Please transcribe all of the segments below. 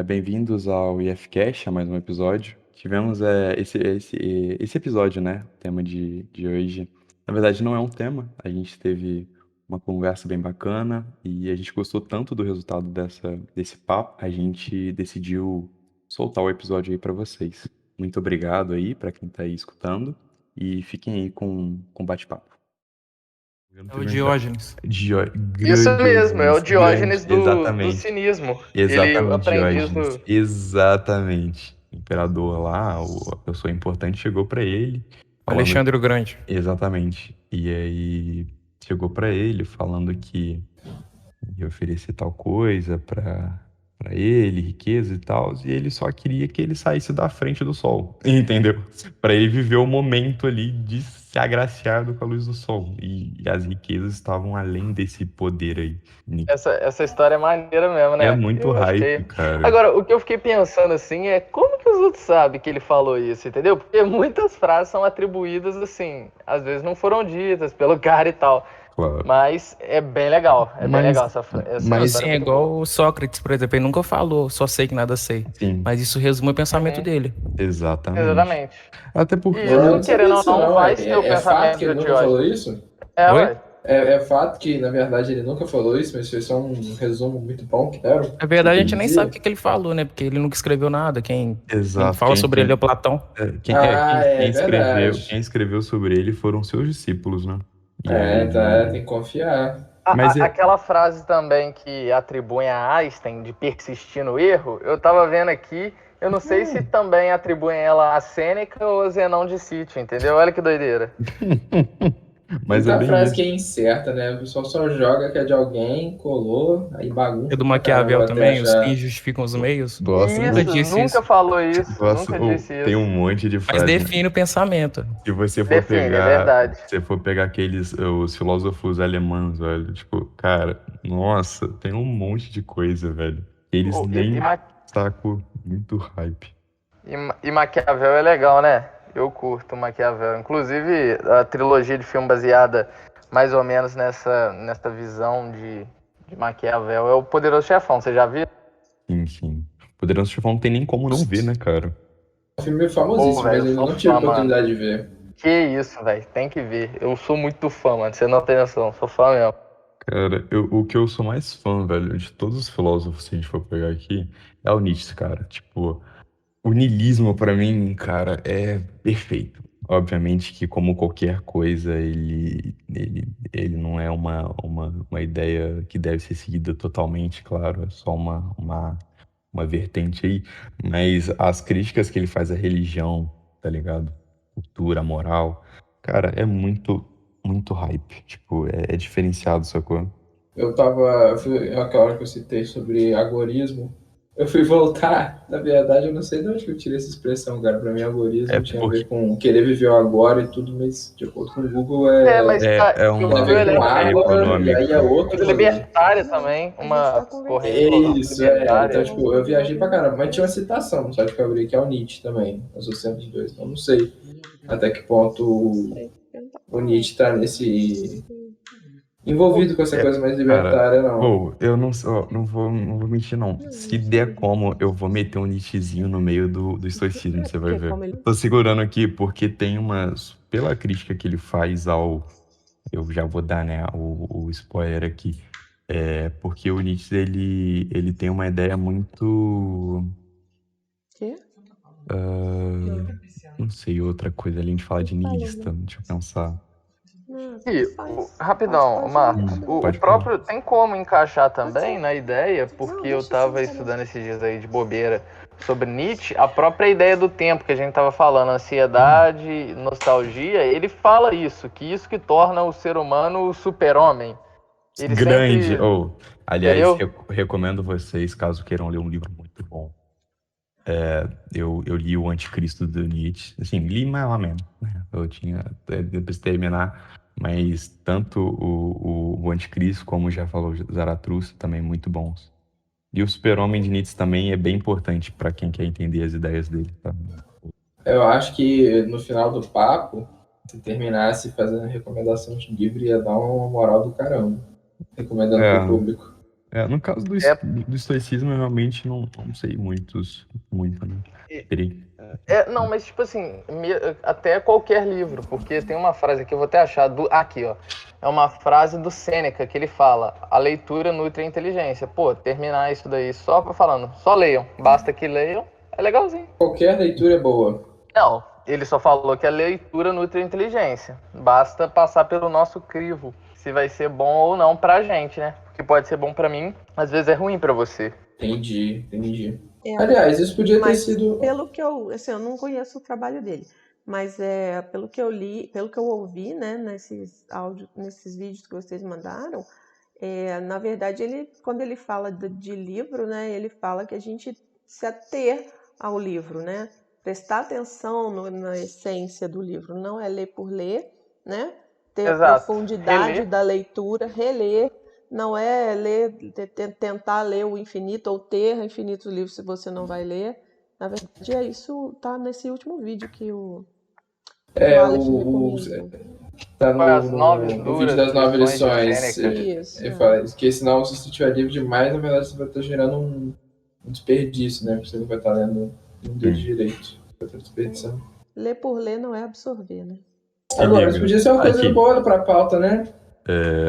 Bem-vindos ao IFCast, a mais um episódio. Tivemos esse episódio, né? O tema de hoje. Na verdade, não é um tema, a gente teve uma conversa bem bacana e a gente gostou tanto do resultado desse papo, a gente decidiu soltar o episódio aí para vocês. Muito obrigado aí para quem tá aí escutando e fiquem aí com o bate-papo. Eu não É o teve um entra- Diógenes. Isso mesmo, é o Grandiogenes, grande, Diógenes do exatamente. cinismo. Ele, o Exatamente, aprendiz Diógenes. do. Exatamente. O imperador lá, a pessoa importante chegou pra ele O falando Alexandre o Grande. exatamente. E aí chegou pra ele falando que ia oferecer tal coisa pra ele, riqueza e tal, e ele só queria que ele saísse da frente do sol, entendeu? Pra ele viver o momento ali de se agraciar com a luz do sol. E as riquezas estavam além desse poder aí. Essa história é maneira mesmo, É né? muito Eu hype, achei. cara. Agora, o que eu fiquei pensando assim é como que os outros sabem que ele falou isso, entendeu? Porque muitas frases são atribuídas assim, às vezes não foram ditas pelo cara e tal. Claro. Mas é bem Mas, legal essa mas, Assim, história é é muito boa. igual o Sócrates, por exemplo. Ele nunca falou, só sei que nada sei. sim, Mas isso resume o pensamento Uhum, dele. exatamente. exatamente. Até E porque, Não, eu não isso, sabia querendo ou disso não, não, vai ué. ser o É fato pensamento que ele do nunca falou Diógenes. isso? É, Oi? ué. É fato que, na verdade, ele nunca falou isso, mas foi só um resumo muito bom que deram Na do verdade, que a ele gente nem sabe o dizia. que que ele falou, né? Porque ele nunca escreveu nada. Quem exato, fala sobre ele é o Platão. Ah, é quem verdade. escreveu sobre ele foram seus discípulos, né? E É, tá, aí, tem que confiar. mas é, Aquela frase também que atribuem a Einstein de persistir no erro, eu tava vendo aqui, eu não sei se também atribuem ela a Sêneca ou a Zenão de Sítio, entendeu? Olha que doideira. mas é Muita bem frase que isso. é incerta, né? O pessoal só joga que é de alguém, colou, aí É bagunça do pra caramba Maquiavel até também, os fins achar. justificam os meios. Nossa, Nunca Isso, disse nunca isso. falou isso, nossa, nunca disse tem isso. um monte de Mas frase, né? define o pensamento. Se você for Define, é pegar, verdade. se for pegar os filósofos alemães, velho, tipo, cara, nossa, tem um monte de coisa, velho. Eles Oh, E, e, nem Ma- sacam muito hype. e Maquiavel é legal, né? Eu curto Maquiavel. Inclusive, a trilogia de filme baseada mais ou menos nessa visão de Maquiavel é o Poderoso Chefão, você já viu? Sim, sim. Poderoso Chefão não tem nem como não ver, né, cara? É um filme Pô, famosíssimo, velho, mas eu eu sou não tive fã, mano. oportunidade de ver. Que isso, velho, tem que ver. Eu sou muito fã, mano. Você não tem noção, sou fã mesmo. Cara, o que eu sou mais fã, velho, de todos os filósofos, se a gente for pegar aqui, é o Nietzsche, cara. Tipo, o niilismo pra mim, cara, é perfeito. Obviamente que, como qualquer coisa, ele não é uma ideia que deve ser seguida totalmente, claro, é só uma vertente aí. Mas as críticas que ele faz à religião, tá ligado? Cultura, moral, cara, é muito hype. Tipo, é diferenciado, sacou? Aquela hora que eu citei sobre agorismo, eu fui voltar, na verdade eu não sei de onde que eu tirei essa expressão, cara, pra mim É agorismo tinha a porque ver com querer viver o agora e tudo, mas de acordo com o Google É, mas é o tem a uma Google ver ele com é água e aí é econômico. coisa outro. libertária também, uma corrente filosófica Isso, então, libertária. tipo, eu viajei pra caramba, mas tinha uma citação no site que eu abri, que é o Nietzsche também, associando os dois, então não sei até que ponto o Nietzsche tá envolvido com essa É, coisa mais cara, libertária, não. ou eu não, ó, não vou mentir, não. Se der como, eu vou meter um nichezinho no meio do estoicismo, você vai ver. Tô segurando aqui porque tem umas. Pela crítica que ele faz ao. Eu já vou dar, né, o spoiler aqui. É porque o Nietzsche, ele tem uma ideia muito. Não sei, outra coisa além de falar de niilista. Deixa eu pensar. Rapidão, Marcos, o Pode falar. próprio tem como encaixar também na ideia, porque eu tava estudando esses dias aí de bobeira sobre Nietzsche, a própria ideia do tempo que a gente tava falando, ansiedade, nostalgia, ele fala isso, que isso que torna o ser humano o super-homem. Ele Grande. sempre, Ou, aliás, entendeu? recomendo vocês, caso queiram ler um livro muito bom. Eu li o Anticristo do Nietzsche. Assim, li mais ou menos, né? Eu tinha, depois de terminar, mas tanto o Anticristo como já falou Zaratustra também muito bons. E o Super-Homem de Nietzsche também é bem importante para quem quer entender as ideias dele, tá? Eu acho que no final do papo, se terminasse fazendo recomendação de livro, ia dar uma moral do caramba, recomendando pro É, público. No caso do, É- do estoicismo, eu realmente não sei muito, né? Teria- Não, mas tipo assim, até qualquer livro, porque tem uma frase aqui, eu vou até achar, aqui, ó. É uma frase do Sêneca que ele fala: a leitura nutre a inteligência. Pô, terminar isso daí só leiam, basta que leiam, é legalzinho. Qualquer leitura é boa. Não, ele só falou que a leitura nutre a inteligência. Basta passar pelo nosso crivo, se vai ser bom ou não pra gente, né? Porque pode ser bom pra mim, às vezes é ruim pra você. Entendi. É, Aliás, isso podia ter mas sido. pelo que eu não conheço o trabalho dele, mas pelo que eu li, pelo que eu ouvi, né, nesses áudios, nesses vídeos que vocês mandaram, na verdade quando ele fala de livro, né, ele fala que a gente se ater ao livro, né, prestar atenção na essência do livro, não é ler por ler, né, ter a Exato. profundidade Reler. da leitura, reler. Não é tentar ler o infinito ou ter infinitos livros se você não vai ler. Na verdade, isso tá nesse último vídeo que o Aleph recomendou. Tá As nove no vídeo duras das 9 lições de lições. Sêneca. Isso. Ele fala que senão, se você tiver livro demais, na verdade você vai estar gerando um desperdício, né? Porque você não vai estar lendo um dedo direito. Vai estar desperdiçando. Ler por ler não é absorver, né? Agora, isso podia ser uma coisa Aqui. boa pra pauta, né?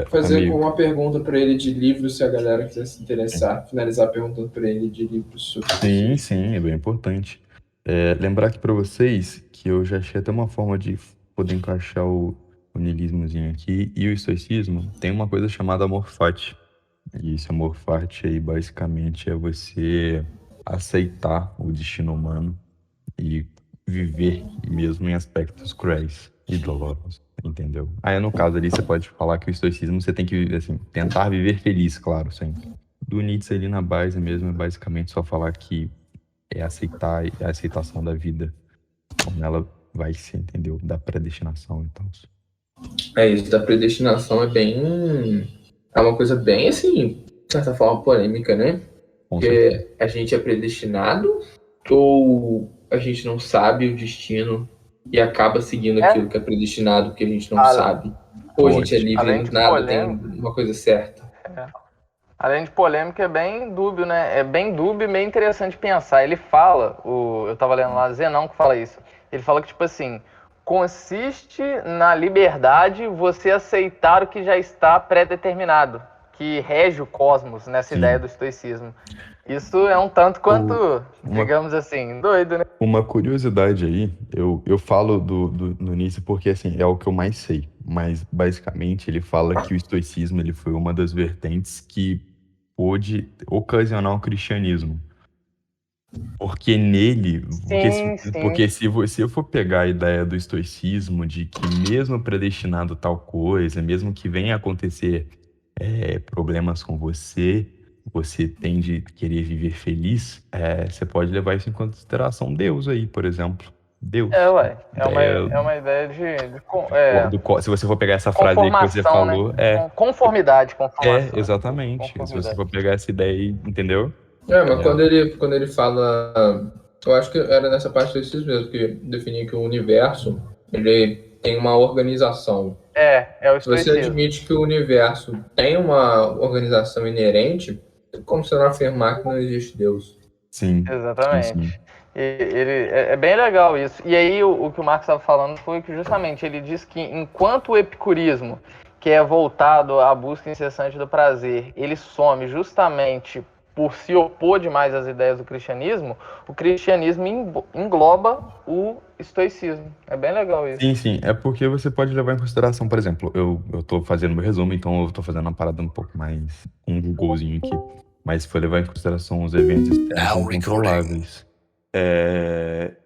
Fazer amigo. uma pergunta pra ele de livros, se a galera quiser se interessar. Finalizar perguntando pra ele de livros sobre Sim, é bem importante. Lembrar aqui para vocês que eu já achei até uma forma de poder encaixar o niilismozinho aqui e o estoicismo. Tem uma coisa chamada amor fati. E esse amor fati aí, basicamente, é você aceitar o destino humano e viver mesmo em aspectos cruéis e dolorosos, entendeu? Aí, no caso ali, você pode falar que o estoicismo você tem que, assim, tentar viver feliz, claro, sempre. Do Nietzsche ali na base mesmo, é basicamente só falar que é aceitar a aceitação da vida, como ela vai ser, entendeu? Da predestinação e tal. Isso da predestinação é uma coisa bem, assim, de certa forma, polêmica, né? Porque a gente é predestinado ou a gente não sabe o destino e acaba seguindo aquilo que é predestinado porque a gente não sabe? Ou a gente é livre e nada tem uma coisa certa? Além de polêmica, é bem dúbio, né? É bem dúbio e meio interessante pensar. Ele fala, eu tava lendo lá, Zenão que fala isso. Ele fala que, tipo assim, consiste na liberdade você aceitar o que já está pré-determinado, que rege o cosmos nessa ideia do estoicismo. Isso é um tanto quanto, digamos assim, doido, né? Uma curiosidade aí, eu falo no Nietzsche porque, assim, é o que eu mais sei. Mas, basicamente, ele fala que o estoicismo ele foi uma das vertentes que pôde ocasionar o cristianismo. Porque nele... Porque se você for pegar a ideia do estoicismo, de que mesmo predestinado tal coisa, mesmo que venha a acontecer problemas com você tende a querer viver feliz, você pode levar isso em consideração. Deus aí, por exemplo. Deus. É uma ideia se você for pegar essa frase aí que você falou... Né? Conformidade. Exatamente. Se você for pegar essa ideia aí, entendeu? Mas quando ele fala... Eu acho que era nessa parte do estoicismo mesmo, que definia que o universo ele tem uma organização. É o Se você admite que o universo tem uma organização inerente, como você não afirmar que não existe Deus? Sim. Exatamente. Sim. É bem legal isso. E aí o que o Marcos estava falando foi que justamente ele diz que enquanto o epicurismo, que é voltado à busca incessante do prazer, ele some justamente por se opor demais às ideias do cristianismo, o cristianismo engloba o estoicismo. É bem legal isso. Sim. É porque você pode levar em consideração, por exemplo, eu tô fazendo meu resumo, então eu tô fazendo uma parada um pouco mais um Googlezinho aqui. Mas se for levar em consideração os eventos externos incontroláveis.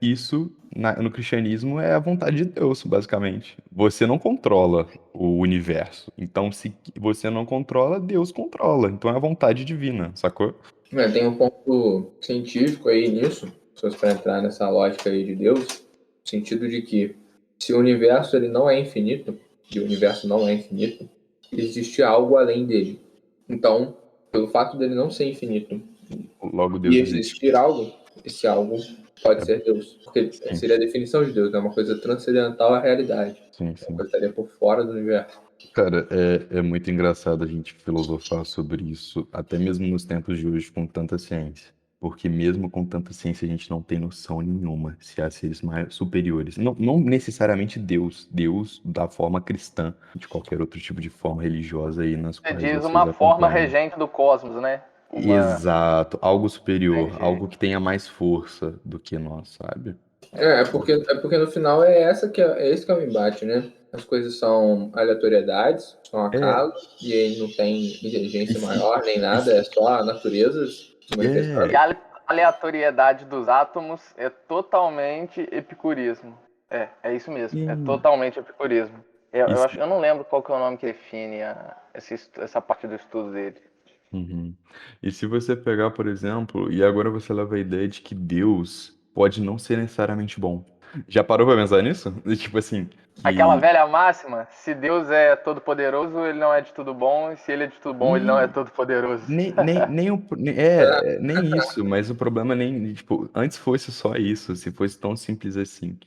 Isso, no cristianismo, é a vontade de Deus, basicamente. Você não controla o universo. Então, se você não controla, Deus controla. Então, é a vontade divina, sacou? Tem um ponto científico aí nisso, se você for entrar nessa lógica aí de Deus, no sentido de que se o universo ele não é infinito, e o universo não é infinito, existe algo além dele. Então, pelo fato dele não ser infinito logo Deus e existir algo, esse algo pode ser Deus. Porque Sim. seria a definição de Deus, né? Uma coisa transcendental à realidade. Sim, Uma sim. coisa estaria por fora do universo. Cara, é muito engraçado a gente filosofar sobre isso, até mesmo nos tempos de hoje, com tanta ciência. Porque mesmo com tanta ciência, a gente não tem noção nenhuma se há seres mais superiores. Não necessariamente Deus, Deus da forma cristã, de qualquer outro tipo de forma religiosa aí nas Você quais diz vocês uma forma acompanham. regente do cosmos, né? Exato, algo superior, Entendi. algo que tenha mais força do que nós, sabe? Porque no final é esse que é o embate, né? As coisas são aleatoriedades, são acaso, e aí não tem inteligência maior nem nada, é só a natureza se manifestando. E a aleatoriedade dos átomos é totalmente epicurismo. É isso mesmo, é totalmente epicurismo. Eu não lembro qual que é o nome que define essa parte do estudo dele. Uhum. E se você pegar, por exemplo, e agora você leva a ideia de que Deus pode não ser necessariamente bom. Já parou pra pensar nisso? Tipo assim, Aquela que velha máxima, se Deus é todo poderoso, ele não é de tudo bom, e se ele é de tudo bom, ele não é todo poderoso. nem isso, mas o problema nem, tipo, antes fosse só isso, se fosse tão simples assim.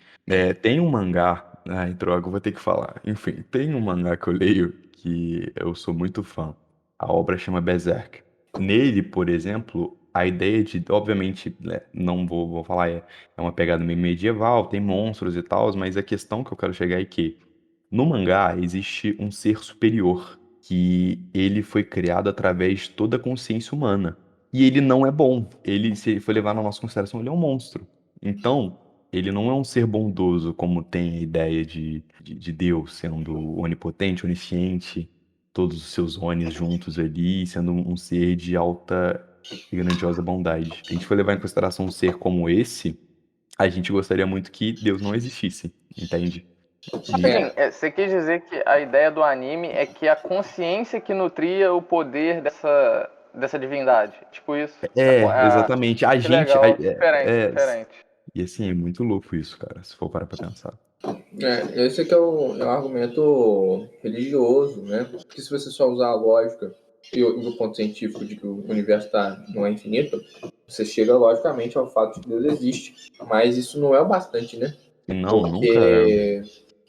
Tem um mangá, ai, droga, eu vou ter que falar. Enfim, tem um mangá que eu leio que eu sou muito fã. A obra chama Berserk. Nele, por exemplo, a ideia de, obviamente, né, não vou falar, é uma pegada meio medieval, tem monstros e tal, mas a questão que eu quero chegar é que no mangá existe um ser superior que ele foi criado através de toda a consciência humana. E ele não é bom. Ele, se ele for levar na nossa consideração, ele é um monstro. Então, ele não é um ser bondoso, como tem a ideia de Deus sendo onipotente, onisciente, todos os seus onis juntos ali, sendo um ser de alta e grandiosa bondade. Se a gente for levar em consideração um ser como esse, a gente gostaria muito que Deus não existisse, entende? Rapidinho, você quis dizer que a ideia do anime é que a consciência que nutria o poder dessa divindade. Tipo isso. Exatamente. A Que gente. legal, diferente. E assim, é muito louco isso, cara, se for parar pra pensar. Esse aqui é o argumento religioso, né? Porque se você só usar a lógica e o ponto científico de que o universo não é infinito, você chega logicamente ao fato de que Deus existe. Mas isso não é o bastante, né? Não, nunca Porque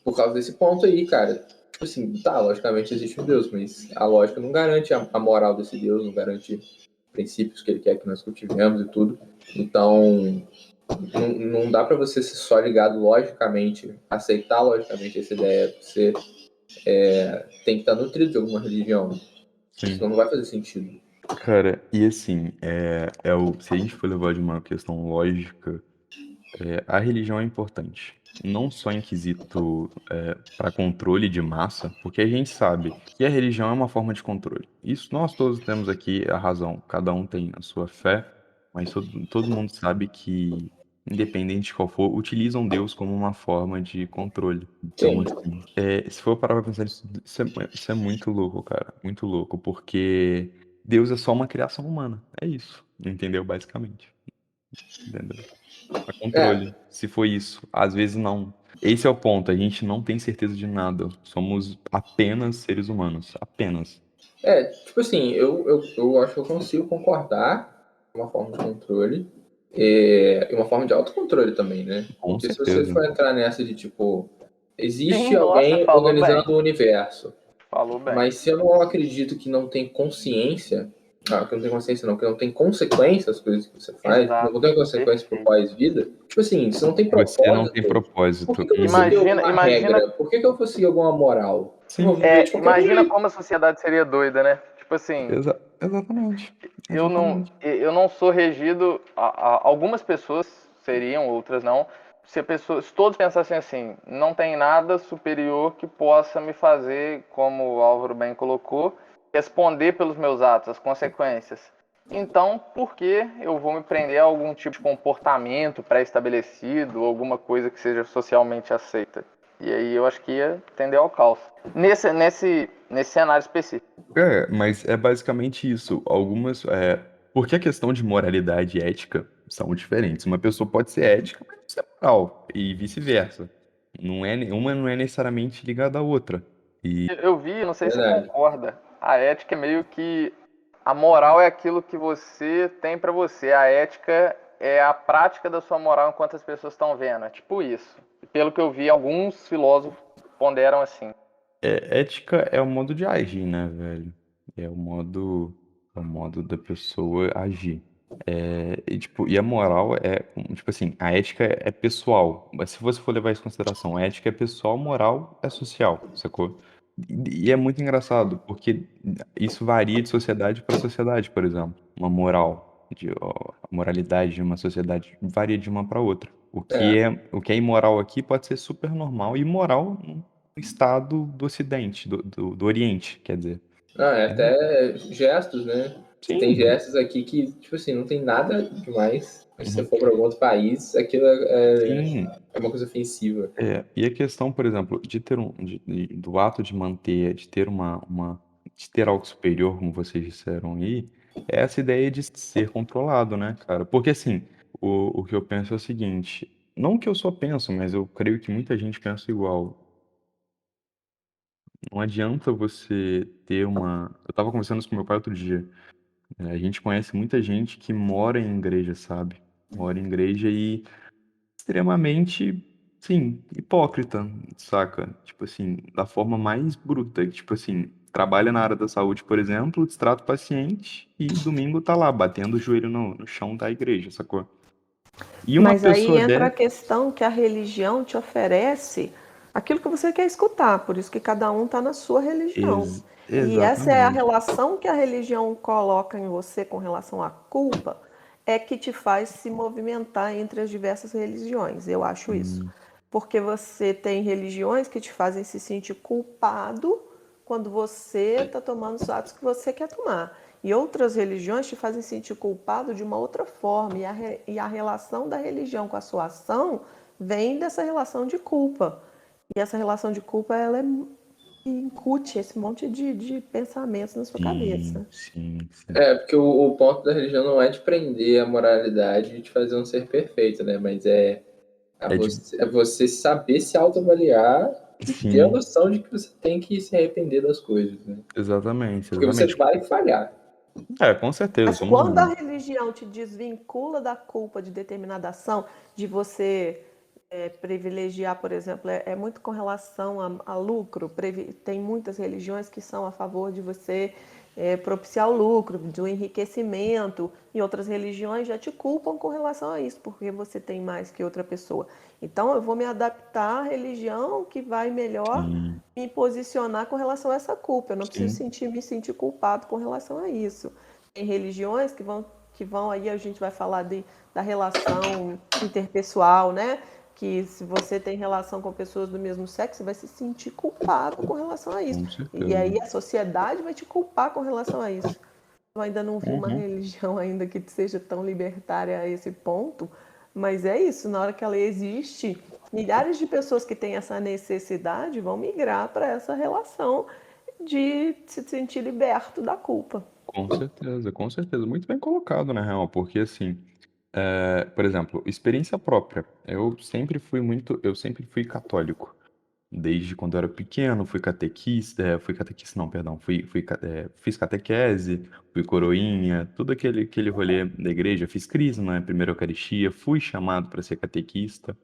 por causa desse ponto aí, cara. Tipo assim, logicamente existe um Deus, mas a lógica não garante a moral desse Deus, não garante princípios que ele quer que nós cultivemos e tudo. Então, não dá para você ser só ligado logicamente, aceitar logicamente essa ideia. Você tem que estar nutrido de alguma religião. Sim. Senão não vai fazer sentido. Cara, e assim, se a gente for levar de uma questão lógica, a religião é importante. Não só em quesito para controle de massa, porque a gente sabe que a religião é uma forma de controle. Isso nós todos temos aqui a razão. Cada um tem a sua fé, mas todo mundo sabe que, independente de qual for, utilizam Deus como uma forma de controle. Então, assim, se for parar pra pensar isso é muito louco, cara. Muito louco, porque Deus é só uma criação humana. É isso, entendeu? Basicamente. Entendeu? A controle. Se foi isso. Às vezes não. Esse é o ponto. A gente não tem certeza de nada. Somos apenas seres humanos. Apenas. Tipo assim, eu acho que eu consigo concordar com uma forma de controle e uma forma de autocontrole também, né? Com Porque certeza. se você for entrar nessa de tipo, existe Sim, alguém falou organizando bem. o universo, Falou bem. mas se eu não acredito que não tem consciência, que não tem consciência não, que não tem consequência as coisas que você faz, Exato. não tem consequência pro pós-vida, tipo assim, se não tem propósito, Você não tem propósito. por que eu vou seguir alguma regra? Por que eu vou seguir alguma moral? Sim. Imagina como a sociedade seria doida, né? Tipo assim, Exatamente. eu não sou regido. Algumas pessoas seriam, outras não. Se todos pensassem assim, não tem nada superior que possa me fazer, como o Álvaro bem colocou, responder pelos meus atos, as consequências. Então, por que eu vou me prender a algum tipo de comportamento pré-estabelecido, alguma coisa que seja socialmente aceita? E aí eu acho que ia tender ao caos. Nesse cenário específico. Mas é basicamente isso. Porque a questão de moralidade e ética são diferentes. Uma pessoa pode ser ética, mas não ser moral. E vice-versa. Uma não é necessariamente ligada à outra. Eu vi, não sei se você concorda, a ética é meio que... A moral é aquilo que você tem pra você. A ética é a prática da sua moral enquanto as pessoas estão vendo. É tipo isso. Pelo que eu vi, alguns filósofos ponderam assim. Ética é o modo de agir, né, velho? É o modo da pessoa agir. E a moral tipo assim, a ética é pessoal. Mas se você for levar isso em consideração, a ética é pessoal, moral é social, sacou? E é muito engraçado, porque isso varia de sociedade para sociedade, por exemplo. A moralidade de uma sociedade varia de uma para outra. O que é imoral aqui pode ser super normal e imoral no estado do Ocidente, do Oriente, quer dizer. É até gestos, né? Tem Sim. gestos aqui que, tipo assim, não tem nada demais. Mas se você Uhum. for para algum outro país, aquilo Sim. é uma coisa ofensiva. E a questão, por exemplo, do ato de manter, de ter de ter algo superior, como vocês disseram aí, é essa ideia de ser controlado, né, cara? Porque assim, o que eu penso é o seguinte, não que eu só penso, mas eu creio que muita gente pensa igual. Não adianta você ter uma. Eu tava conversando isso com meu pai outro dia. A gente conhece muita gente que mora em igreja, sabe? Mora em igreja e extremamente, sim, hipócrita, saca? Tipo assim, da forma mais bruta. Tipo assim, trabalha na área da saúde, por exemplo, destrata o paciente e domingo tá lá, batendo o joelho no chão da igreja, sacou? E uma Mas aí pessoa entra a dessa. questão que a religião te oferece aquilo que você quer escutar, por isso que cada um está na sua religião. E essa é a Exatamente. relação que a religião coloca em você com relação à culpa, é que te faz se movimentar entre as diversas religiões. Eu acho isso. Hum, Porque você tem religiões que te fazem se sentir culpado quando você está tomando os atos que você quer tomar. E outras religiões te fazem sentir culpado de uma outra forma. E a relação da religião com a sua ação vem dessa relação de culpa. E essa relação de culpa, ela incute esse monte de pensamentos na sua cabeça. sim. Porque o ponto da religião não é de prender a moralidade e de fazer um ser perfeito, né? Mas É de. é você saber se autoavaliar e ter a Sim, noção de que você tem que se arrepender das coisas, né? exatamente, Porque você exatamente. vai falhar. Com certeza, Mas somos quando a humanos. religião te desvincula da culpa de determinada ação, de você privilegiar, por exemplo, é muito com relação a lucro. Tem muitas religiões que são a favor de você propiciar o lucro, do enriquecimento, e outras religiões já te culpam com relação a isso, porque você tem mais que outra pessoa. Então, eu vou me adaptar à religião que vai melhor Sim, me posicionar com relação a essa culpa. Eu não preciso sim. me sentir culpado com relação a isso. Tem religiões que vão aí, a gente vai falar da relação interpessoal, né? Que se você tem relação com pessoas do mesmo sexo, você vai se sentir culpado com relação a isso. Com E certeza. aí a sociedade vai te culpar com relação a isso. Eu ainda não vi uma Uhum. religião ainda que seja tão libertária a esse ponto, mas é isso, na hora que ela existe, milhares de pessoas que têm essa necessidade vão migrar para essa relação de se sentir liberto da culpa. Com certeza, com certeza. Muito bem colocado, na real, porque assim, por exemplo, experiência própria. Eu sempre fui católico. Desde quando eu era pequeno, fui catequista não, perdão, fiz catequese, fui coroinha, tudo aquele rolê da igreja, fiz crisma, né, primeira Eucaristia, fui chamado para ser catequista.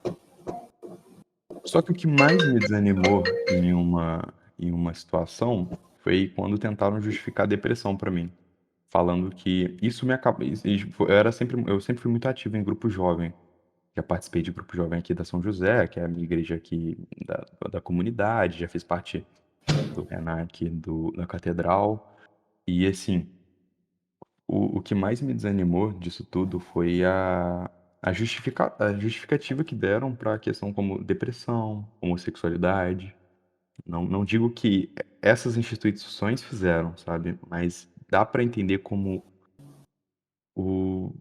Só que o que mais me desanimou em uma situação foi quando tentaram justificar a depressão para mim, falando que isso me acaba, eu sempre fui muito ativo em grupo jovem. Já participei de grupo jovem aqui da São José, que é a minha igreja aqui da comunidade, já fiz parte do RENAC da Catedral. E assim, o que mais me desanimou disso tudo foi a justificativa que deram para a questão como depressão, homossexualidade. Não digo que essas instituições fizeram, sabe? Mas dá para entender como o,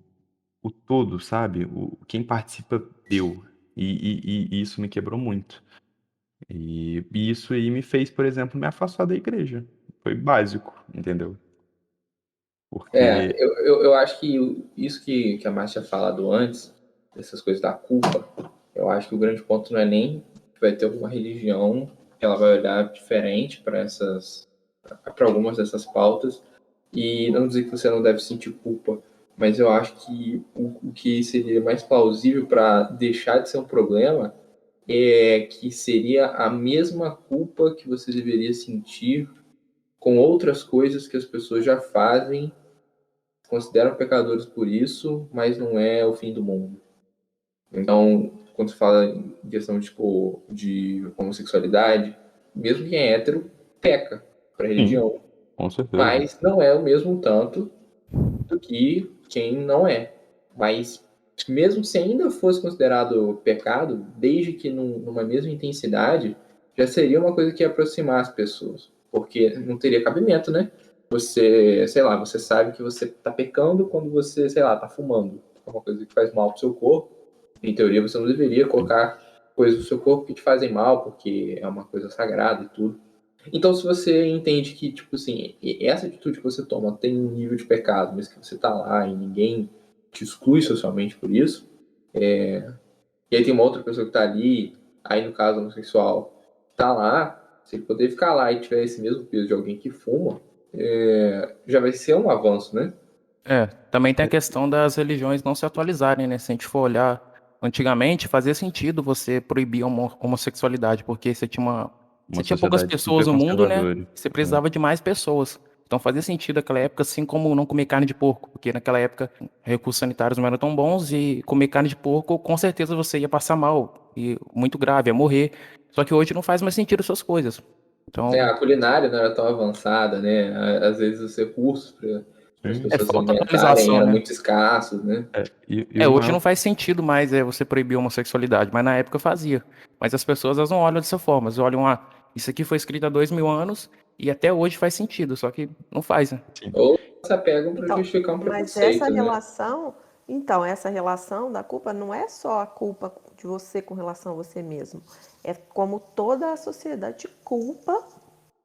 o todo, sabe? Quem participa deu. E isso me quebrou muito. E isso aí me fez, por exemplo, me afastar da igreja. Foi básico, entendeu? Porque. Eu acho que isso que a Márcia tinha falado antes, dessas coisas da culpa, eu acho que o grande ponto não é nem que vai ter alguma religião que ela vai olhar diferente para algumas dessas pautas, e não dizer que você não deve sentir culpa, mas eu acho que o que seria mais plausível para deixar de ser um problema é que seria a mesma culpa que você deveria sentir com outras coisas que as pessoas já fazem, consideram pecadores por isso, mas não é o fim do mundo. Então, quando se fala em questão tipo, de homossexualidade, mesmo quem é hétero peca para a religião, Com certeza. mas não é o mesmo tanto do que quem não é. Mas mesmo se ainda fosse considerado pecado, desde que numa mesma intensidade, já seria uma coisa que ia aproximar as pessoas, porque não teria cabimento, né? Você, sei lá, você sabe que você tá pecando quando você, sei lá, tá fumando. É uma coisa que faz mal pro seu corpo. Em teoria, você não deveria colocar coisas no seu corpo que te fazem mal, porque é uma coisa sagrada e tudo. Então, se você entende que, tipo assim, essa atitude que você toma tem um nível de pecado, mas que você tá lá e ninguém te exclui socialmente por isso, e aí tem uma outra pessoa que tá ali, aí no caso homossexual, tá lá, se ele poder ficar lá e tiver esse mesmo peso de alguém que fuma, já vai ser um avanço, né? Também tem a questão das religiões não se atualizarem, né? Se a gente for olhar, antigamente fazia sentido você proibir a homossexualidade, porque você tinha poucas sociedade pessoas super no mundo, né? conservadora. Você precisava de mais pessoas. Então fazia sentido naquela época, assim como não comer carne de porco, porque naquela época recursos sanitários não eram tão bons e comer carne de porco, com certeza você ia passar mal, e muito grave, ia morrer. Só que hoje não faz mais sentido essas coisas. Então, A culinária não era tão avançada, né? Às vezes os recursos para as pessoas se falta alimentarem atualização, eram né? muito escassos, né? E o Hoje maior não faz sentido mais você proibir a homossexualidade, mas na época fazia. Mas as pessoas elas não olham dessa forma, elas olham, isso aqui foi escrito há 2000 anos e até hoje faz sentido, só que não faz, né? Ou se apegam para Então, justificar um mas preconceito, essa né? relação, então, essa relação da culpa não é só a culpa de você com relação a você mesmo. É como toda a sociedade te culpa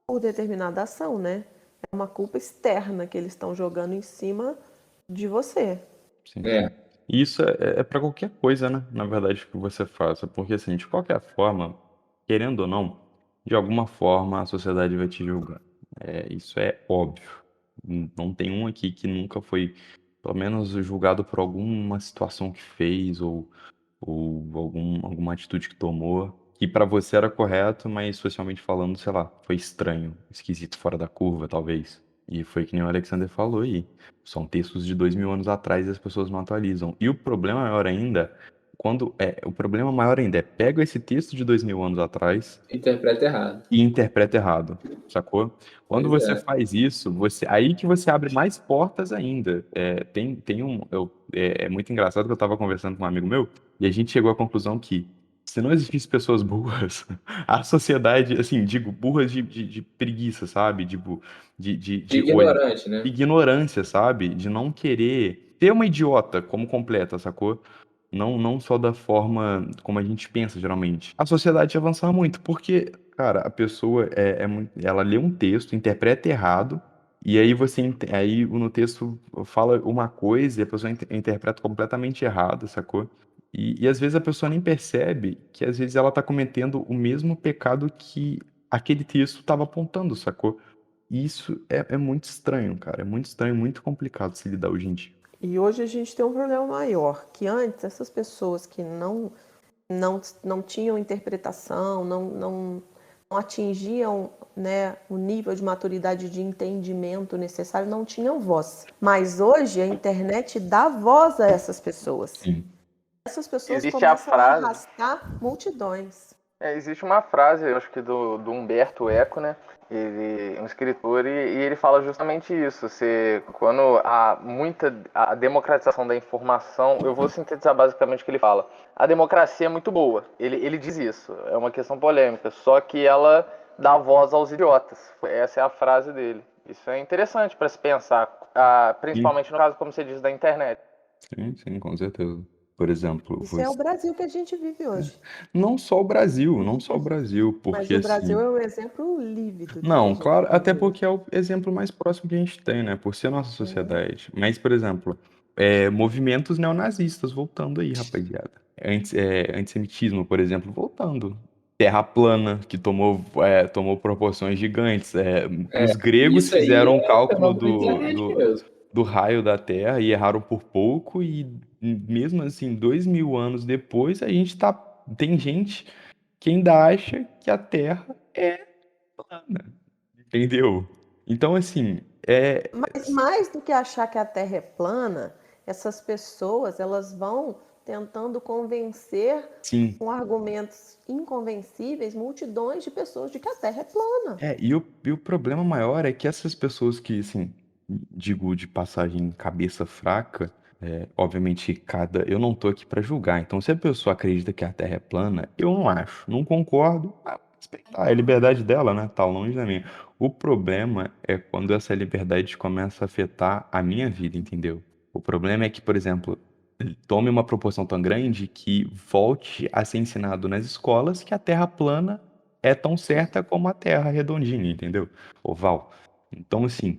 por determinada ação, né? É uma culpa externa que eles estão jogando em cima de você. Sim, É. sim. E isso é para qualquer coisa, né? Na verdade, que você faça. Porque, assim, de qualquer forma, querendo ou não, de alguma forma a sociedade vai te julgar. Isso é óbvio. Não tem um aqui que nunca foi, pelo menos, julgado por alguma situação que fez ou alguma atitude que tomou, que para você era correto, mas socialmente falando, sei lá, foi estranho, esquisito, fora da curva, talvez. E foi que nem o Alexander falou aí. São textos de 2000 anos atrás e as pessoas não atualizam. E o problema maior ainda, pega esse texto de 2000 anos atrás Interpreta errado. e interpreta errado, sacou? Quando Pois você é. faz isso, aí que você abre mais portas ainda. É muito engraçado que eu tava conversando com um amigo meu e a gente chegou à conclusão que se não existisse pessoas burras, a sociedade, assim, digo, burras de preguiça, sabe? Tipo, de Ignorante, né? ignorância, sabe? De não querer ter uma idiota como completa, sacou? Não só da forma como a gente pensa, geralmente. A sociedade ia avançar muito, porque, cara, a pessoa ela lê um texto, interpreta errado, e aí aí no texto fala uma coisa e a pessoa interpreta completamente errado, sacou? E às vezes a pessoa nem percebe que às vezes ela tá cometendo o mesmo pecado que aquele texto estava apontando, sacou? E isso é muito estranho, cara. É muito estranho, muito complicado se lidar hoje em dia. E hoje a gente tem um problema maior, que antes essas pessoas que não tinham interpretação, não atingiam, né, o nível de maturidade de entendimento necessário, não tinham voz. Mas hoje a internet dá voz a essas pessoas. Sim. Essas pessoas Existe começam a a frase. arrastar multidões. Existe uma frase, eu acho que do Humberto Eco, né? Ele é um escritor e ele fala justamente isso. Quando há a democratização da informação, eu vou sintetizar basicamente o que ele fala. A democracia é muito boa, ele diz isso, é uma questão polêmica, só que ela dá voz aos idiotas. Essa é a frase dele. Isso é interessante para se pensar, principalmente no caso, como você diz, da internet. Sim, com certeza. Por exemplo, Isso é o Brasil que a gente vive hoje. não só o Brasil, Mas porque o Brasil assim. é um exemplo lívido do que a Não, gente claro, até vive hoje. porque é o exemplo mais próximo que a gente tem, né? Por ser nossa sociedade. Mas, por exemplo, movimentos neonazistas voltando aí, rapaziada. Antissemitismo, por exemplo, voltando. Terra plana, que tomou proporções gigantes. Os gregos Isso aí fizeram um é um cálculo fenômeno da internet mesmo. do raio da Terra e erraram por pouco, e mesmo assim, 2.000 anos depois, tem gente que ainda acha que a Terra é plana, entendeu? Então, assim, Mas mais do que achar que a Terra é plana, essas pessoas elas vão tentando convencer sim. com argumentos inconvencíveis multidões de pessoas de que a Terra é plana. E o problema maior é que essas pessoas que, assim, digo de passagem cabeça fraca, obviamente eu não tô aqui pra julgar. Então, se a pessoa acredita que a Terra é plana, eu não acho, não concordo, respeitar, é liberdade dela, né? Tá longe da minha. O problema é quando essa liberdade começa a afetar a minha vida, entendeu? O problema é que, por exemplo, tome uma proporção tão grande que volte a ser ensinado nas escolas que a Terra plana é tão certa como a Terra redondinha, entendeu? Oval. Então, assim,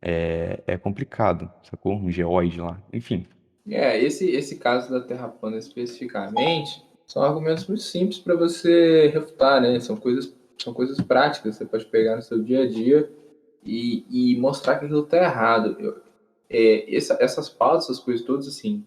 é complicado, sacou? Um geóide lá. Enfim, Esse caso da Terra plana especificamente são argumentos muito simples para você refutar, né? São coisas práticas, você pode pegar no seu dia a dia e mostrar que aquilo está errado. Essas pautas, essas coisas todas, assim,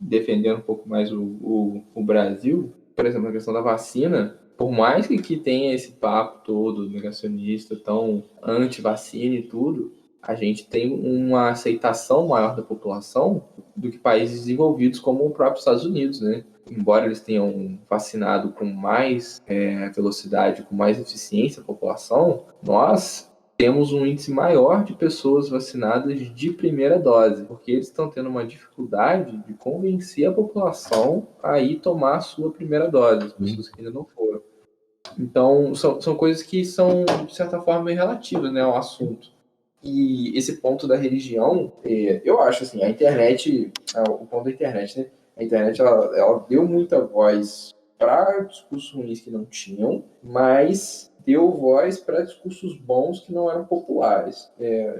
defendendo um pouco mais o Brasil, por exemplo, a questão da vacina, por mais que tenha esse papo todo negacionista, tão anti-vacina e tudo, a gente tem uma aceitação maior da população do que países desenvolvidos como o próprio Estados Unidos, né? Embora eles tenham vacinado com mais velocidade, com mais eficiência a população, nós temos um índice maior de pessoas vacinadas de primeira dose, porque eles estão tendo uma dificuldade de convencer a população a ir tomar a sua primeira dose, as pessoas que ainda não foram. Então, são coisas que são, de certa forma, meio relativas, né, ao assunto. E esse ponto da religião, eu acho assim, a internet, o ponto da internet, né? A internet, ela deu muita voz para discursos ruins que não tinham, mas deu voz para discursos bons que não eram populares.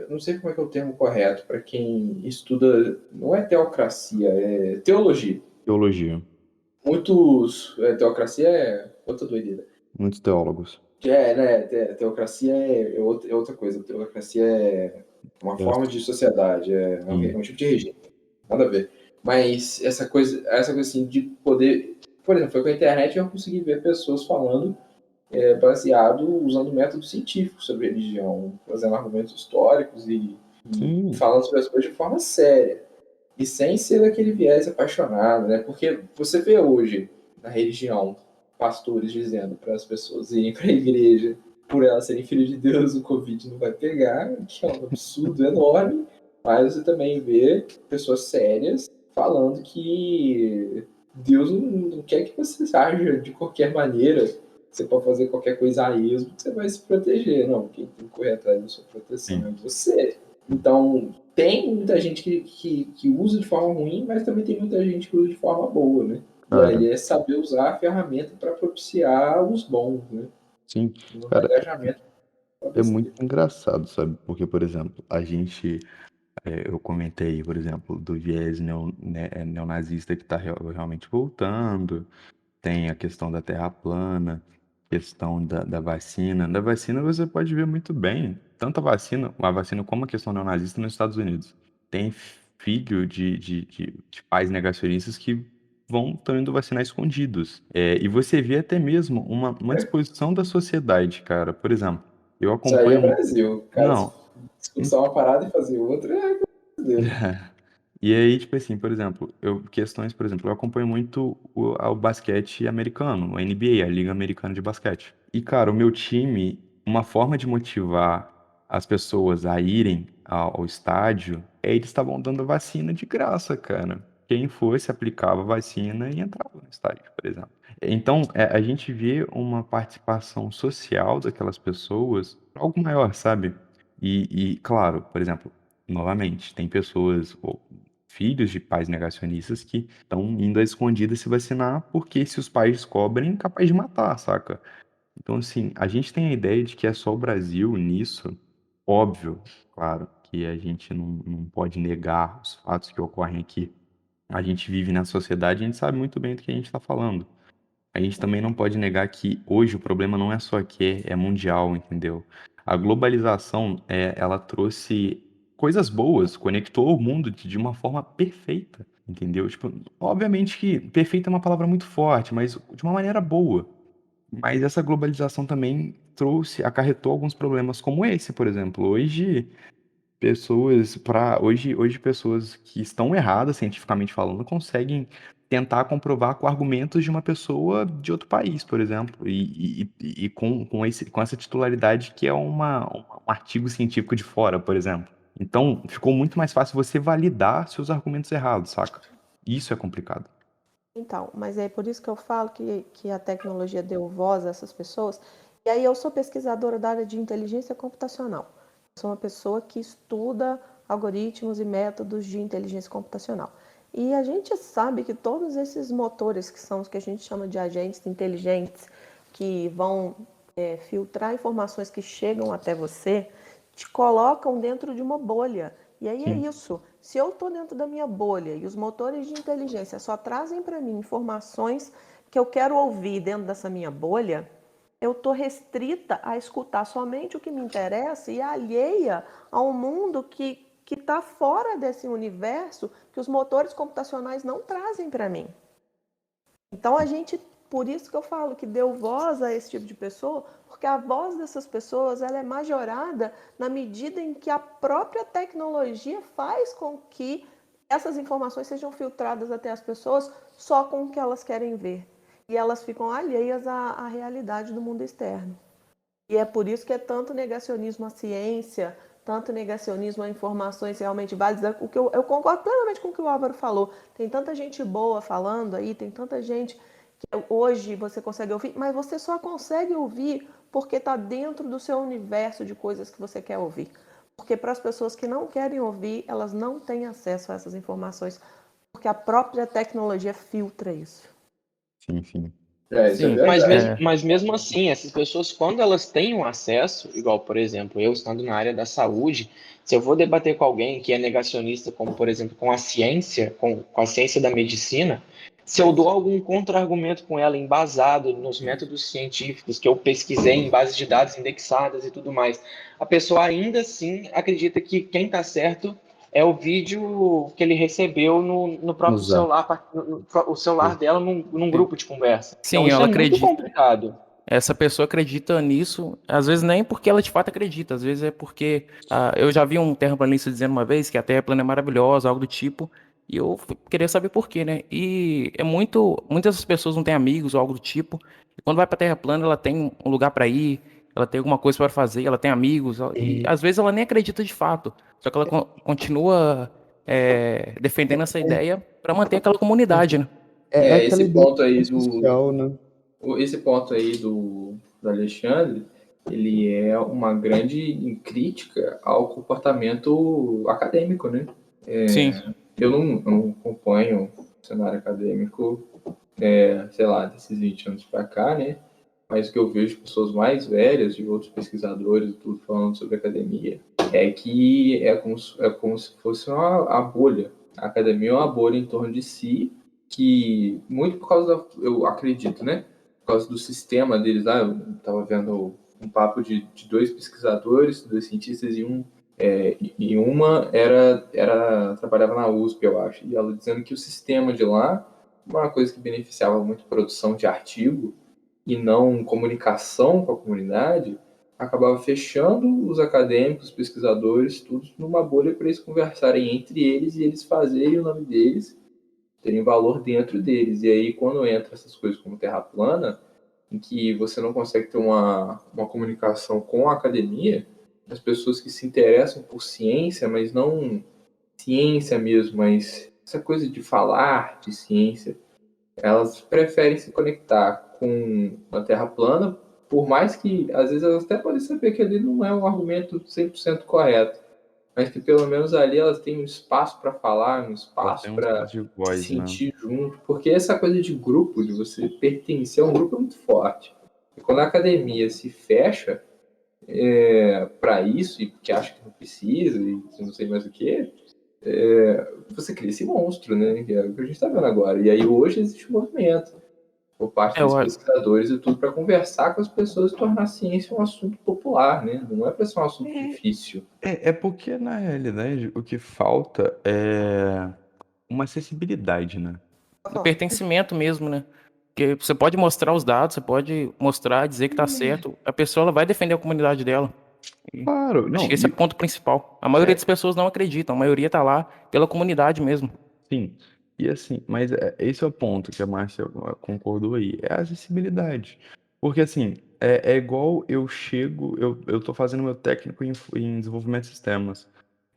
Não sei como é que é o termo correto para quem estuda, não é teocracia, é teologia. teologia. Teocracia é outra doideira. Muitos teólogos. Né? Teocracia é outra coisa. Teocracia é uma forma de sociedade, é um tipo de regime. Nada a ver. Mas essa coisa assim de poder. Por exemplo, foi com a internet eu consegui ver pessoas falando baseado, usando métodos científicos sobre religião, fazendo argumentos históricos e falando sobre as coisas de forma séria. E sem ser daquele viés apaixonado, né? Porque você vê hoje na religião pastores dizendo para as pessoas irem para a igreja por elas serem filhos de Deus, o Covid não vai pegar, que é um absurdo enorme. Mas você também vê pessoas sérias falando que Deus não quer que você aja de qualquer maneira, você pode fazer qualquer coisa a esmo, que você vai se proteger. Não, quem tem que correr atrás da sua proteção é você. Então, tem muita gente que usa de forma ruim, mas também tem muita gente que usa de forma boa, né? E aí é saber usar a ferramenta para propiciar os bons, né? Sim, No cara, engajamento. é muito engraçado, sabe? Porque, por exemplo, eu comentei, por exemplo, do viés neonazista que está realmente voltando, tem a questão da Terra plana, questão da vacina. Da vacina você pode ver muito bem, tanto a vacina como a questão neonazista nos Estados Unidos. Tem filho de pais negacionistas que estão indo vacinar escondidos. E você vê até mesmo uma disposição da sociedade, cara. Por exemplo, eu Isso aí é acompanho. Brasil. Cara, Não. discussão uma parada e fazer outra é brasileiro. E aí, tipo assim, por exemplo, eu acompanho muito o basquete americano, a NBA, a Liga Americana de Basquete. E, cara, o meu time, uma forma de motivar as pessoas a irem ao estádio eles estavam dando vacina de graça, cara. Quem fosse aplicava a vacina e entrava no estádio, por exemplo. Então, a gente vê uma participação social daquelas pessoas, algo maior, sabe? Claro, por exemplo, novamente, tem pessoas, ou filhos de pais negacionistas que estão indo às escondidas se vacinar porque se os pais descobrem, é capaz de matar, saca? Então, assim, a gente tem a ideia de que é só o Brasil nisso. Óbvio, claro, que a gente não pode negar os fatos que ocorrem aqui. A gente vive na sociedade, a gente sabe muito bem do que a gente está falando. A gente também não pode negar que hoje o problema não é só aqui, é mundial, entendeu? A globalização, ela trouxe coisas boas, conectou o mundo de uma forma perfeita, entendeu? Tipo, obviamente que perfeita é uma palavra muito forte, mas de uma maneira boa. Mas essa globalização também acarretou alguns problemas como esse, por exemplo. Hoje pessoas que estão erradas, cientificamente falando, conseguem tentar comprovar com argumentos de uma pessoa de outro país, por exemplo, e com essa titularidade que é um artigo científico de fora, por exemplo. Então, ficou muito mais fácil você validar seus argumentos errados, saca? Isso é complicado. Então, mas é por isso que eu falo que a tecnologia deu voz a essas pessoas. E aí eu sou pesquisadora da área de inteligência computacional. Sou uma pessoa que estuda algoritmos e métodos de inteligência computacional. E a gente sabe que todos esses motores, que são os que a gente chama de agentes inteligentes, que vão filtrar informações que chegam até você, te colocam dentro de uma bolha. E aí é Sim. isso. Se eu estou dentro da minha bolha e os motores de inteligência só trazem para mim informações que eu quero ouvir dentro dessa minha bolha, eu estou restrita a escutar somente o que me interessa e alheia ao mundo que está fora desse universo que os motores computacionais não trazem para mim. Então por isso que eu falo que deu voz a esse tipo de pessoa, porque a voz dessas pessoas ela é majorada na medida em que a própria tecnologia faz com que essas informações sejam filtradas até as pessoas só com o que elas querem ver. E elas ficam alheias à realidade do mundo externo. E é por isso que é tanto negacionismo à ciência, tanto negacionismo a informações realmente válidas. Eu concordo plenamente com o que o Álvaro falou. Tem tanta gente boa falando aí, tem tanta gente que hoje você consegue ouvir, mas você só consegue ouvir porque está dentro do seu universo de coisas que você quer ouvir. Porque para as pessoas que não querem ouvir, elas não têm acesso a essas informações, porque a própria tecnologia filtra isso. Sim, sim. Isso é Sim, verdade. Mas mesmo assim, essas pessoas, quando elas têm um acesso, igual, por exemplo, eu estando na área da saúde, se eu vou debater com alguém que é negacionista, como, por exemplo, com a ciência, com a ciência da medicina, se eu dou algum contra-argumento com ela embasado nos métodos científicos que eu pesquisei em bases de dados indexadas e tudo mais, a pessoa ainda assim acredita que quem está certo é o vídeo que ele recebeu no próprio Exato. celular, o celular dela num grupo de conversa. Então sim, isso ela é muito acredita. complicado. Essa pessoa acredita nisso, às vezes nem porque ela de fato acredita, às vezes é porque eu já vi um terraplanista dizendo uma vez que a Terra plana é maravilhosa, algo do tipo, e eu queria saber por quê, né? E muitas dessas pessoas não têm amigos ou algo do tipo, e quando vai pra Terra plana ela tem um lugar pra ir, ela tem alguma coisa para fazer, ela tem amigos, e às vezes ela nem acredita de fato, só que ela continua defendendo essa ideia pra manter aquela comunidade, né? É aquela Esse ideia ponto aí social, né? esse ponto aí do Alexandre, ele é uma grande crítica ao comportamento acadêmico, né? Sim, Eu não acompanho o cenário acadêmico, sei lá, desses 20 anos para cá, né? Mas o que eu vejo de pessoas mais velhas, de outros pesquisadores, tudo falando sobre academia, é que é como se fosse a bolha. A academia é uma bolha em torno de si, que muito por causa eu acredito, né? Por causa do sistema deles lá, eu estava vendo um papo de dois pesquisadores, dois cientistas e uma trabalhava na USP, eu acho, e ela dizendo que o sistema de lá, uma coisa que beneficiava muito a produção de artigo e não comunicação com a comunidade, acabava fechando os acadêmicos, os pesquisadores, tudo numa bolha para eles conversarem entre eles e eles fazerem o nome deles, terem valor dentro deles. E aí, quando entra essas coisas como Terra plana, em que você não consegue ter uma comunicação com a academia, as pessoas que se interessam por ciência, mas não ciência mesmo, mas essa coisa de falar de ciência, elas preferem se conectar com a Terra plana, por mais que, às vezes, elas até podem saber que ali não é um argumento 100% correto, mas que pelo menos ali elas têm um espaço para falar, um Ela espaço tem um para espaço de se voz, né? sentir junto, porque essa coisa de grupo, de você pertencer a um grupo é muito forte. E quando a academia se fecha para isso, e porque acha que não precisa, e não sei mais o que, você cria esse monstro, né? Que é o que a gente está vendo agora. E aí hoje existe um movimento. por parte dos Eu, pesquisadores e tudo, para conversar com as pessoas e tornar a ciência um assunto popular, né? Não é para ser um assunto difícil. É porque, na realidade, o que falta é uma acessibilidade, né? do pertencimento mesmo, né? Porque você pode mostrar os dados, você pode mostrar, dizer que tá certo, a pessoa ela vai defender a comunidade dela. E Claro, acho não, que esse é o ponto principal. A maioria das É, pessoas não acreditam, a maioria tá lá pela comunidade mesmo. sim. E assim, mas esse é o ponto que a Márcia concordou aí, é a acessibilidade. Porque assim, é igual eu chego, eu tô fazendo meu técnico em desenvolvimento de sistemas.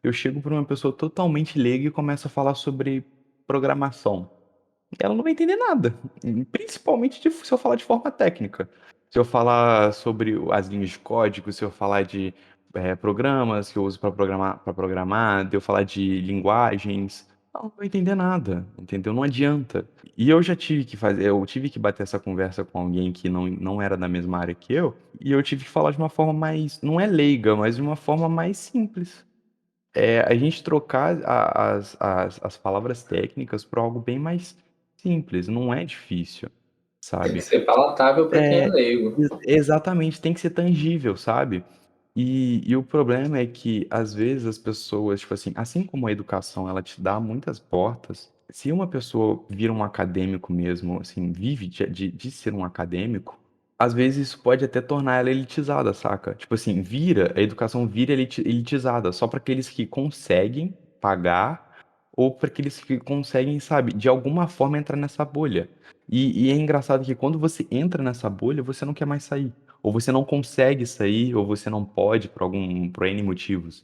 Eu chego para uma pessoa totalmente leiga e começo a falar sobre programação. Ela não vai entender nada. Principalmente se eu falar de forma técnica. Se eu falar sobre as linhas de código, se eu falar de programas que eu uso para programar, de eu falar de linguagens, ela não vai entender nada, entendeu? Não adianta. E eu já tive que fazer, eu tive que bater essa conversa com alguém que não era da mesma área que eu, e eu tive que falar de uma forma mais, não é leiga, mas de uma forma mais simples. A gente trocar as palavras técnicas por algo bem mais simples, não é difícil, tem que sabe? ser palatável para quem é leigo. Exatamente, tem que ser tangível, sabe? E o problema é que, às vezes, as pessoas, tipo assim como a educação, ela te dá muitas portas, se uma pessoa vira um acadêmico mesmo, assim, vive de ser um acadêmico, às vezes isso pode até tornar ela elitizada, saca? Tipo assim, a educação vira elitizada, só para aqueles que conseguem pagar ou para aqueles que conseguem, sabe, de alguma forma entrar nessa bolha. E é engraçado que quando você entra nessa bolha, você não quer mais sair. Ou você não consegue sair, ou você não pode por N motivos.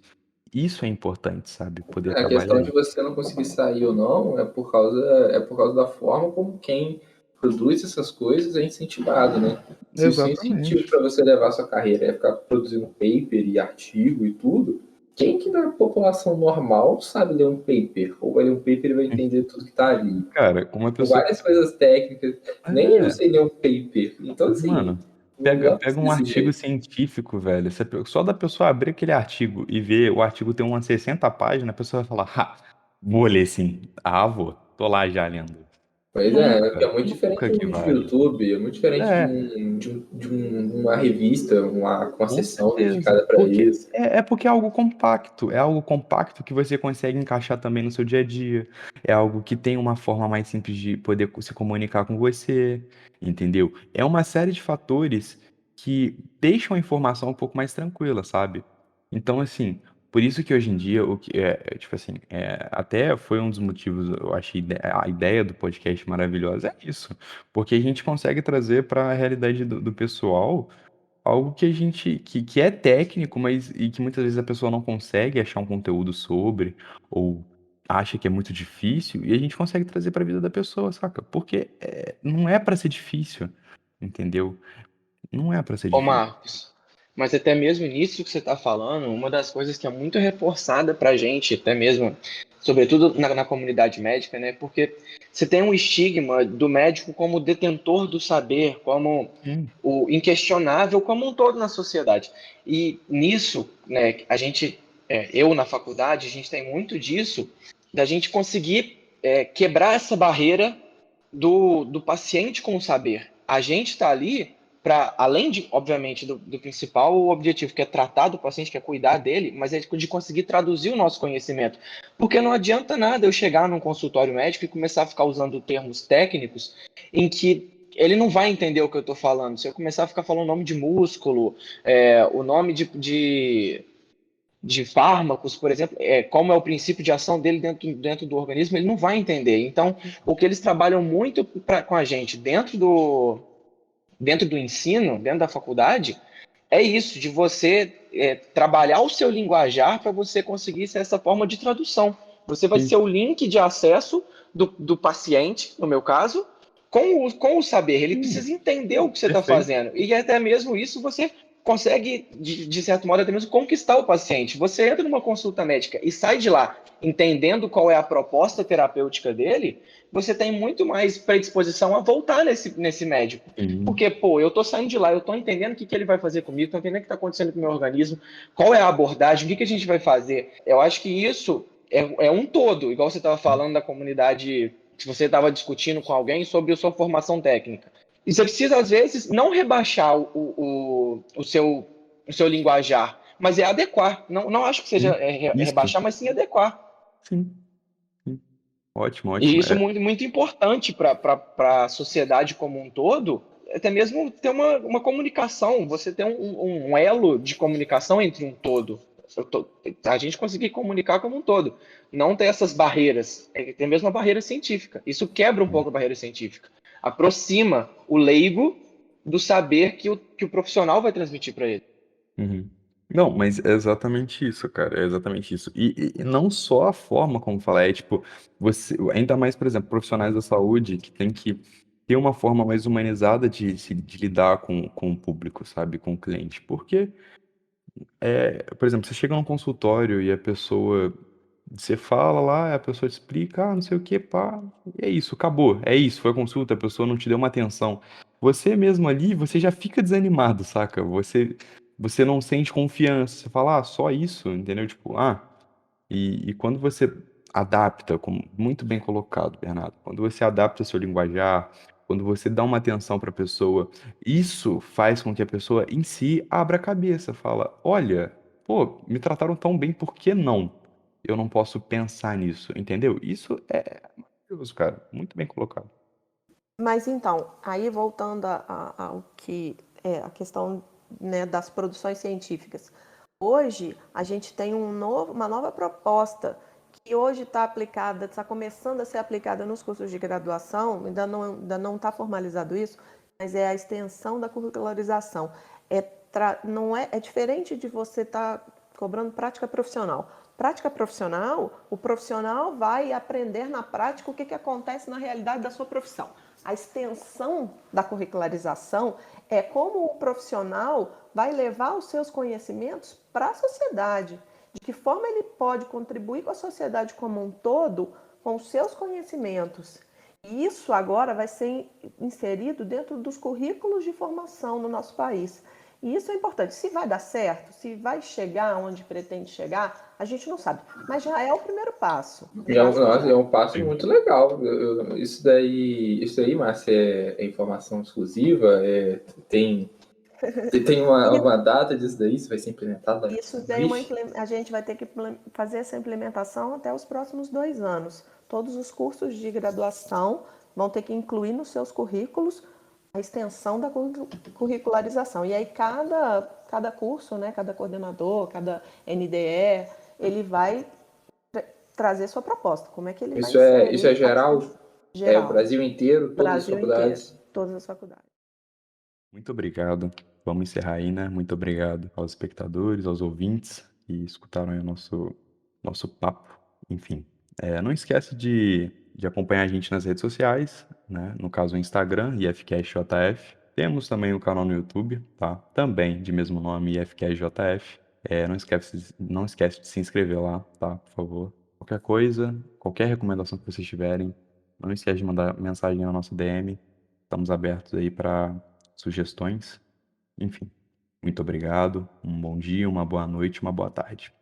Isso é importante, sabe? Poder A questão de trabalhar. você não conseguir sair ou não é por causa da forma como quem produz essas coisas é incentivado, né? Se o seu incentivo Exatamente. para você levar a sua carreira é ficar produzindo paper e artigo e tudo, quem que na população normal sabe ler um paper? Ou vai ler um paper e vai entender tudo que está ali? Cara, uma Com pessoa. várias coisas técnicas. Nem eu É, sei ler um paper. Então, assim, mano, não é pra pega ser um desse artigo jeito. científico, velho. Só da pessoa abrir aquele artigo e ver o artigo tem umas 60 páginas, a pessoa vai falar, vou ler sim. Ah, vou. Tô lá já lendo. Pois é muito diferente Nunca de um que vídeo do vai. YouTube, é muito diferente de, É, uma revista, uma com sessão certeza. dedicada para isso. É porque é algo compacto que você consegue encaixar também no seu dia a dia. É algo que tem uma forma mais simples de poder se comunicar com você, entendeu? É uma série de fatores que deixam a informação um pouco mais tranquila, sabe? Então, assim, por isso que hoje em dia, tipo assim, até foi um dos motivos, eu achei a ideia do podcast maravilhosa, é isso. Porque a gente consegue trazer para a realidade do pessoal algo que a gente que é técnico, mas e que muitas vezes a pessoa não consegue achar um conteúdo sobre ou acha que é muito difícil e a gente consegue trazer para a vida da pessoa, saca? Porque não é para ser difícil, entendeu? Não é para ser Ô difícil. Marcos, mas até mesmo nisso que você está falando, uma das coisas que é muito reforçada para a gente, até mesmo, sobretudo na comunidade médica, né? Porque você tem um estigma do médico como detentor do saber, como Sim, o inquestionável, como um todo na sociedade. E nisso, né, eu na faculdade, a gente tem muito disso, da gente conseguir quebrar essa barreira do paciente com o saber. A gente está ali para, além de, obviamente, do principal objetivo, que é tratar do paciente, que é cuidar dele, mas é de conseguir traduzir o nosso conhecimento. Porque não adianta nada eu chegar num consultório médico e começar a ficar usando termos técnicos em que ele não vai entender o que eu estou falando. Se eu começar a ficar falando o nome de músculo, o nome de fármacos, por exemplo, como é o princípio de ação dele dentro do organismo, ele não vai entender. Então, o que eles trabalham muito com a gente dentro do ensino, dentro da faculdade, é isso, de você trabalhar o seu linguajar para você conseguir ser essa forma de tradução. Você vai sim, ser o link de acesso do paciente, no meu caso, com o saber. Ele sim, precisa entender o que você está perfeito. fazendo. E até mesmo isso você consegue, de certo modo, até mesmo conquistar o paciente. Você entra numa consulta médica e sai de lá entendendo qual é a proposta terapêutica dele, você tem muito mais predisposição a voltar nesse médico. Sim, Porque, pô, eu tô saindo de lá, eu tô entendendo o que ele vai fazer comigo, tô entendendo o que está acontecendo com o meu organismo, qual é a abordagem, o que a gente vai fazer. Eu acho que isso é um todo, igual você estava falando da comunidade, se você estava discutindo com alguém sobre a sua formação técnica. E você precisa, às vezes, não rebaixar o seu linguajar, mas é adequar. Não acho que seja Sim, isso. rebaixar, mas sim adequar. Sim, sim. Ótimo, E ótimo. isso é muito, muito importante para a sociedade como um todo, até mesmo ter uma comunicação, você ter um elo de comunicação entre um todo. A gente conseguir comunicar como um todo, não ter essas barreiras, tem mesmo a barreira científica. Isso quebra um pouco a barreira científica, aproxima o leigo do saber que o profissional vai transmitir para ele. Uhum. Não, mas é exatamente isso, cara. É exatamente isso. E não só a forma como falar, é tipo, você, ainda mais, por exemplo, profissionais da saúde que tem que ter uma forma mais humanizada de lidar com o público, sabe? Com o cliente. Porque, por exemplo, você chega num consultório e a pessoa. Você fala lá, a pessoa te explica, não sei o que, pá, e é isso, acabou. É isso, foi a consulta, a pessoa não te deu uma atenção. Você mesmo ali, você já fica desanimado, saca? Você não sente confiança. Você fala, só isso, entendeu? Tipo, e quando você adapta, como muito bem colocado, Bernardo, quando você adapta seu linguajar, quando você dá uma atenção para a pessoa, isso faz com que a pessoa em si abra a cabeça, fala, olha, pô, me trataram tão bem, por que não? Eu não posso pensar nisso, entendeu? Isso é maravilhoso, cara, muito bem colocado. Mas então, aí voltando ao que é a questão, né, das produções científicas. Hoje a gente tem uma nova proposta que hoje está aplicada, está começando a ser aplicada nos cursos de graduação, ainda não está formalizado isso, mas é a extensão da curricularização. Não é diferente de você estar cobrando prática profissional. Prática profissional, o profissional vai aprender na prática o que acontece na realidade da sua profissão. A extensão da curricularização é como o profissional vai levar os seus conhecimentos para a sociedade. De que forma ele pode contribuir com a sociedade como um todo com os seus conhecimentos. E isso agora vai ser inserido dentro dos currículos de formação no nosso país. E isso é importante. Se vai dar certo, se vai chegar onde pretende chegar, a gente não sabe. Mas já é o primeiro passo. Nossa, é um passo muito legal. Isso daí, Márcia, é informação exclusiva? Tem uma data disso daí? Isso vai ser implementado? Isso a gente vai ter que fazer essa implementação até os próximos 2 anos. Todos os cursos de graduação vão ter que incluir nos seus currículos a extensão da curricularização. E aí cada curso, né, cada coordenador, cada NDE, ele vai trazer sua proposta. Como é que ele Isso vai isso é geral? É o geral, Brasil inteiro, todas as Brasil faculdades? inteiro, todas as faculdades. Muito obrigado. Vamos encerrar aí, né? Muito obrigado aos espectadores, aos ouvintes que escutaram aí o nosso papo. Enfim, não esquece de acompanhar a gente nas redes sociais, né? No caso, o Instagram, IFCastJF. Temos também o canal no YouTube, tá? Também de mesmo nome, IFCastJF. Não esquece de se inscrever lá, tá? Por favor. Qualquer coisa, qualquer recomendação que vocês tiverem, não esquece de mandar mensagem na nossa DM. Estamos abertos aí para sugestões. Enfim, muito obrigado. Um bom dia, uma boa noite, uma boa tarde.